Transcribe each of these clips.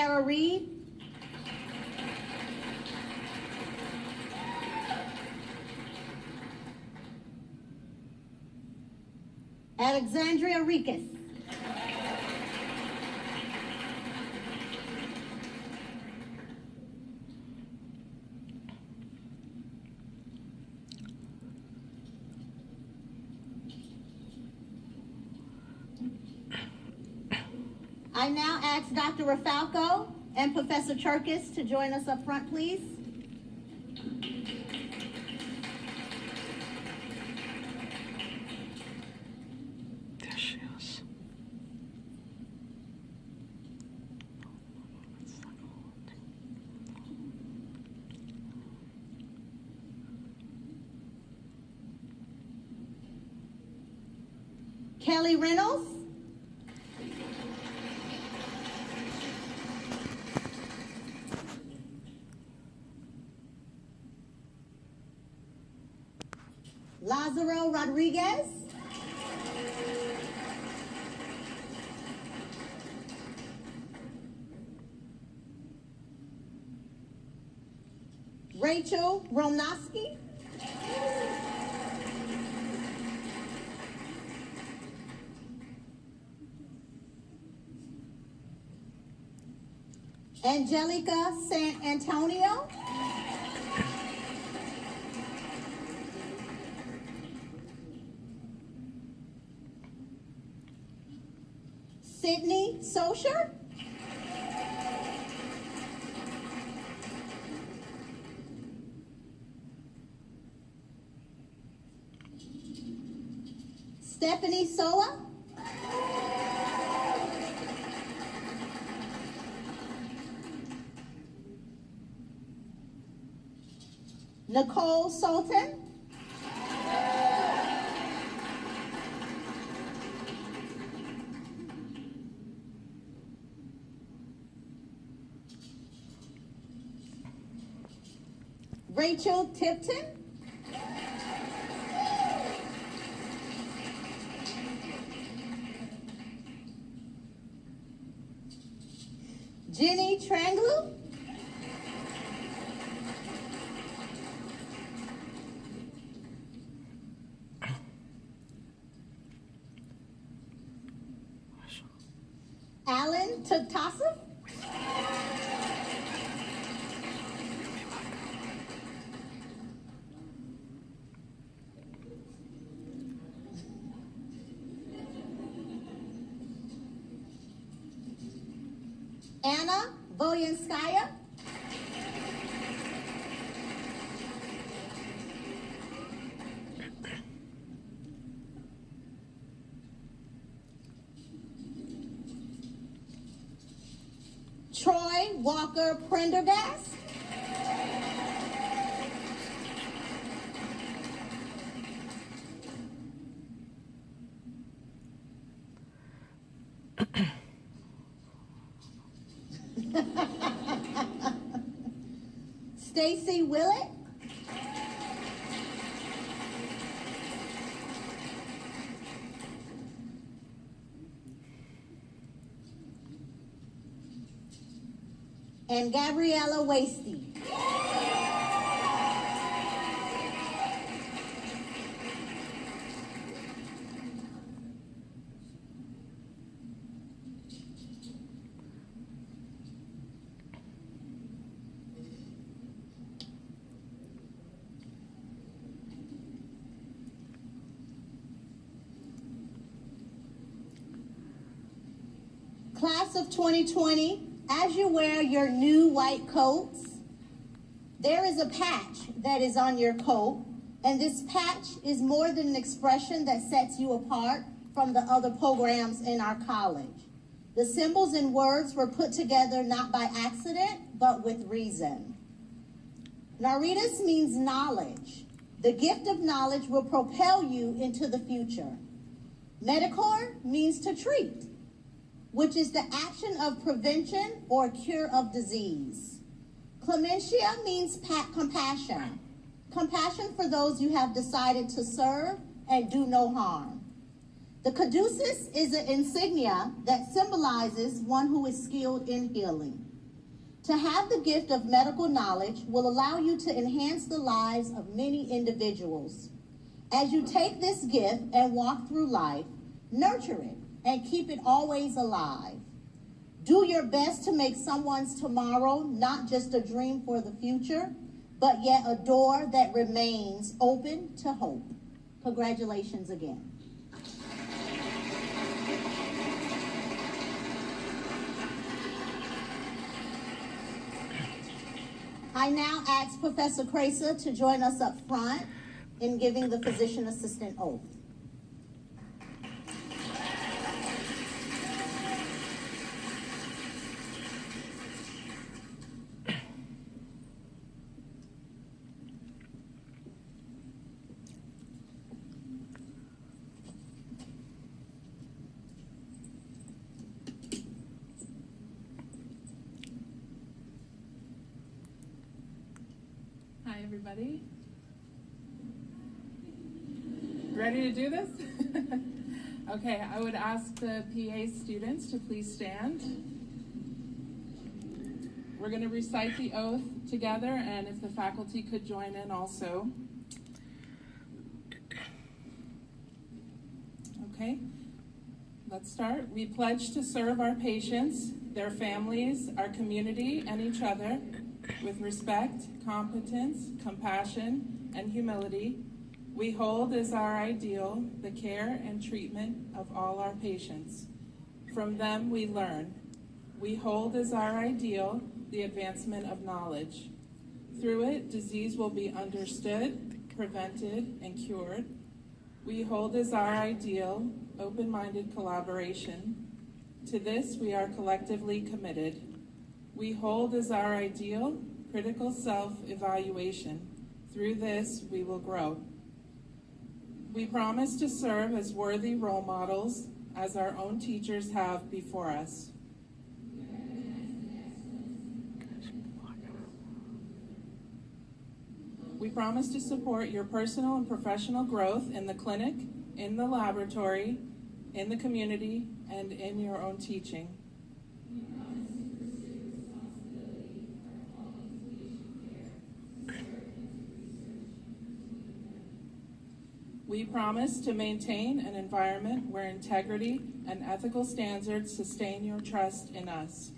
Sarah Reed. Alexandria Ricas. I now ask Dr. Rafalco and Professor Cherkis to join us up front, please. There she is. Kelly Reynolds. Lázaro Rodriguez. Rachel Romnowski. Angelica San Antonio. Sydney Socher. Stephanie Soa. Nicole Sultan. Rachel Tipton. Jenny Tranglu. Alan Tuktasov. Anna Voyanskaya. Troy Walker Prendergast. Stacy Willett. And Gabriella Wasty. Class of 2020, as you wear your new white coats, there is a patch that is on your coat, and this patch is more than an expression that sets you apart from the other programs in our college. The symbols and words were put together not by accident, but with reason. Naritas means knowledge. The gift of knowledge will propel you into the future. Medicor means to treat, which is the action of prevention or cure of disease. Clementia means compassion. Compassion for those you have decided to serve and do no harm. The caduceus is an insignia that symbolizes one who is skilled in healing. To have the gift of medical knowledge will allow you to enhance the lives of many individuals. As you take this gift and walk through life, nurture it and keep it always alive. Do your best to make someone's tomorrow not just a dream for the future, but yet a door that remains open to hope. Congratulations again. I now ask Professor Kraser to join us up front in giving the physician assistant oath. Hi, everybody. Ready to do this? Okay, I would ask the PA students to please stand. We're going to recite the oath together, and if the faculty could join in also. Okay, let's start. We pledge to serve our patients, their families, our community, and each other with respect, competence, compassion, and humility. We hold as our ideal the care and treatment of all our patients. From them we learn. We hold as our ideal the advancement of knowledge. Through it, disease will be understood, prevented, and cured. We hold as our ideal open-minded collaboration. To this we are collectively committed. We hold as our ideal critical self-evaluation. Through this, we will grow. We promise to serve as worthy role models as our own teachers have before us. We promise to support your personal and professional growth in the clinic, in the laboratory, in the community, and in your own teaching. We promise to maintain an environment where integrity and ethical standards sustain your trust in us.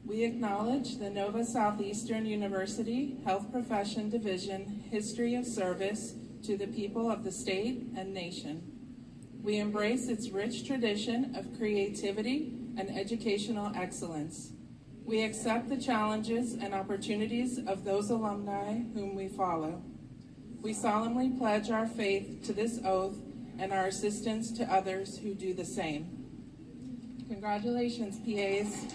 We acknowledge the Nova Southeastern University Health Profession Division history of service to the people of the state and nation. We embrace its rich tradition of creativity and educational excellence. We accept the challenges and opportunities of those alumni whom we follow. We solemnly pledge our faith to this oath and our assistance to others who do the same. Congratulations, PAs.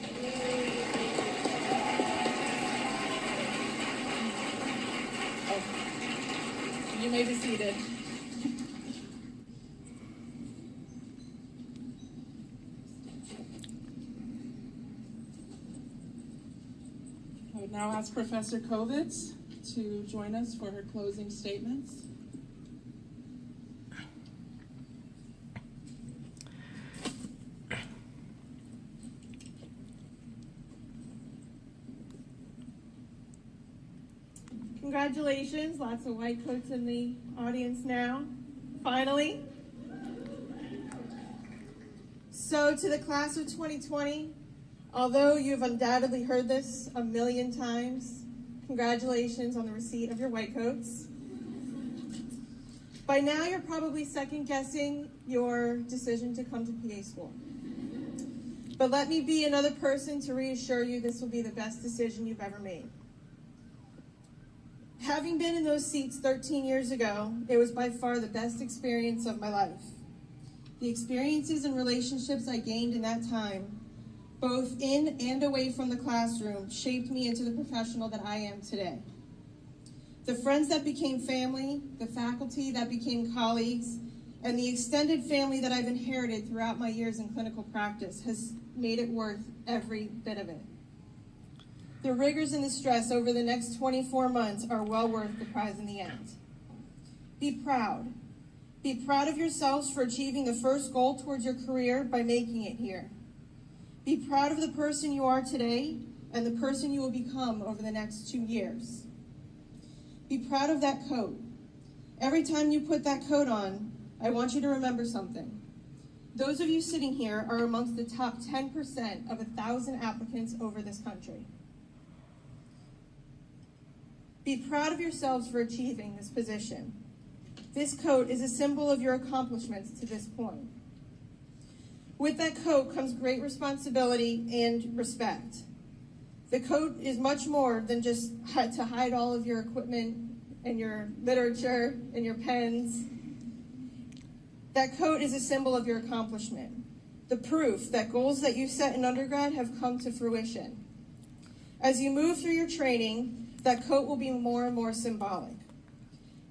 Oh, you may be seated. I would now ask Professor Kovitz to join us for her closing statements. Congratulations, lots of white coats in the audience now, finally. So to the class of 2020, although you've undoubtedly heard this a million times, congratulations on the receipt of your white coats. By now you're probably second guessing your decision to come to PA school. But let me be another person to reassure you this will be the best decision you've ever made. Having been in those seats 13 years ago, it was by far the best experience of my life. The experiences and relationships I gained in that time, both in and away from the classroom, shaped me into the professional that I am today. The friends that became family, the faculty that became colleagues, and the extended family that I've inherited throughout my years in clinical practice has made it worth every bit of it. The rigors and the stress over the next 24 months are well worth the prize in the end. Be proud. Be proud of yourselves for achieving the first goal towards your career by making it here. Be proud of the person you are today and the person you will become over the next 2 years. Be proud of that coat. Every time you put that coat on, I want you to remember something. Those of you sitting here are amongst the top 10% of 1,000 applicants over this country. Be proud of yourselves for achieving this position. This coat is a symbol of your accomplishments to this point. With that coat comes great responsibility and respect. The coat is much more than just to hide all of your equipment and your literature and your pens. That coat is a symbol of your accomplishment, the proof that goals that you set in undergrad have come to fruition. As you move through your training, that coat will be more and more symbolic.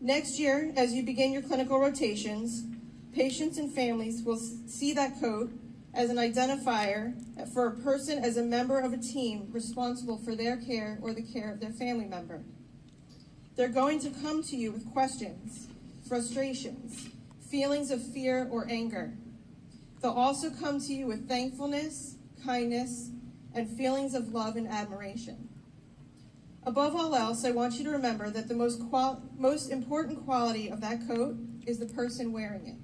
Next year, as you begin your clinical rotations, patients and families will see that coat as an identifier for a person as a member of a team responsible for their care or the care of their family member. They're going to come to you with questions, frustrations, feelings of fear or anger. They'll also come to you with thankfulness, kindness, and feelings of love and admiration. Above all else, I want you to remember that the most important quality of that coat is the person wearing it.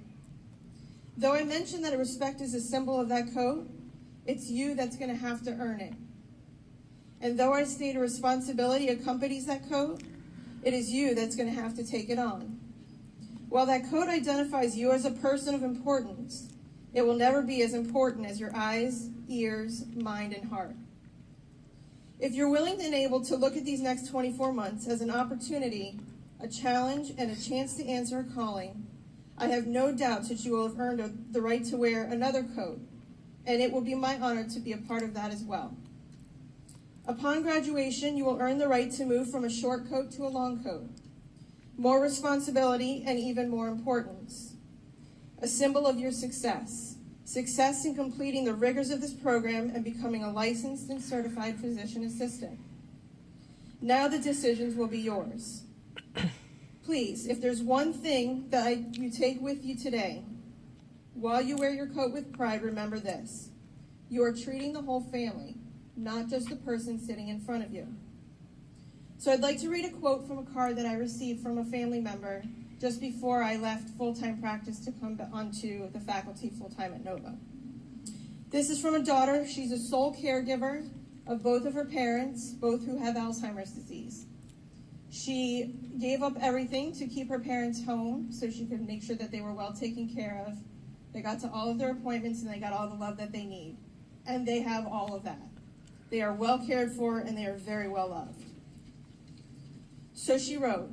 Though I mentioned that respect is a symbol of that coat, it's you that's going to have to earn it. And though I state a responsibility accompanies that coat, it is you that's going to have to take it on. While that coat identifies you as a person of importance, it will never be as important as your eyes, ears, mind, and heart. If you're willing and able to look at these next 24 months as an opportunity, a challenge, and a chance to answer a calling, I have no doubt that you will have earned the right to wear another coat, and it will be my honor to be a part of that as well. Upon graduation, you will earn the right to move from a short coat to a long coat. More responsibility and even more importance. A symbol of your success. Success in completing the rigors of this program and becoming a licensed and certified physician assistant. Now the decisions will be yours. Please, if there's one thing that you take with you today, while you wear your coat with pride, remember this. You are treating the whole family, not just the person sitting in front of you. So I'd like to read a quote from a card that I received from a family member just before I left full-time practice to come onto the faculty full-time at Nova. This is from a daughter. She's a sole caregiver of both of her parents, both who have Alzheimer's disease. She gave up everything to keep her parents home so she could make sure that they were well taken care of. They got to all of their appointments and they got all the love that they need. And they have all of that. They are well cared for and they are very well loved. So she wrote,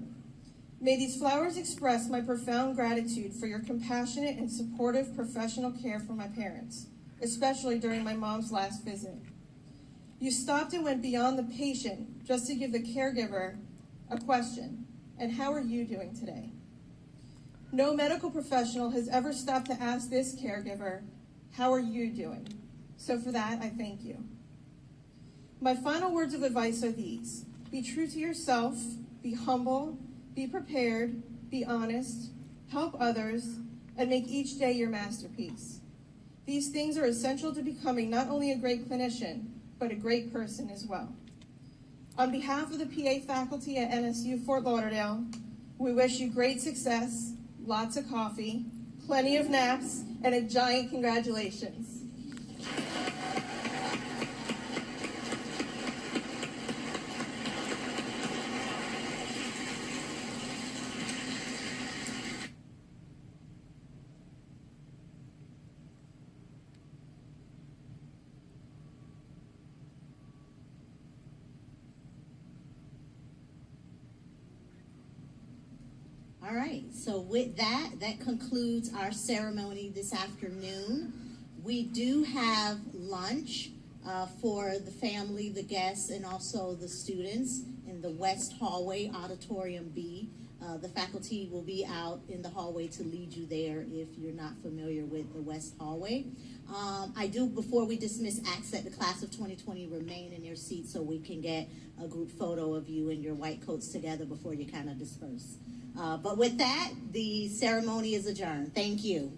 "May these flowers express my profound gratitude for your compassionate and supportive professional care for my parents, especially during my mom's last visit. You stopped and went beyond the patient just to give the caregiver a question, and how are you doing today? No medical professional has ever stopped to ask this caregiver, how are you doing? So for that, I thank you. My final words of advice are these. Be true to yourself, be humble, be prepared, be honest, help others, and make each day your masterpiece. These things are essential to becoming not only a great clinician, but a great person as well. On behalf of the PA faculty at NSU Fort Lauderdale, we wish you great success, lots of coffee, plenty of naps, and a giant congratulations." All right, so with that concludes our ceremony this afternoon. We do have lunch for the family, the guests, and also the students in the West Hallway, Auditorium B. The faculty will be out in the hallway to lead you there if you're not familiar with the West Hallway. I do, before we dismiss, ask that the class of 2020 remain in your seats so we can get a group photo of you in your white coats together before you kind of disperse. But with that, the ceremony is adjourned. Thank you.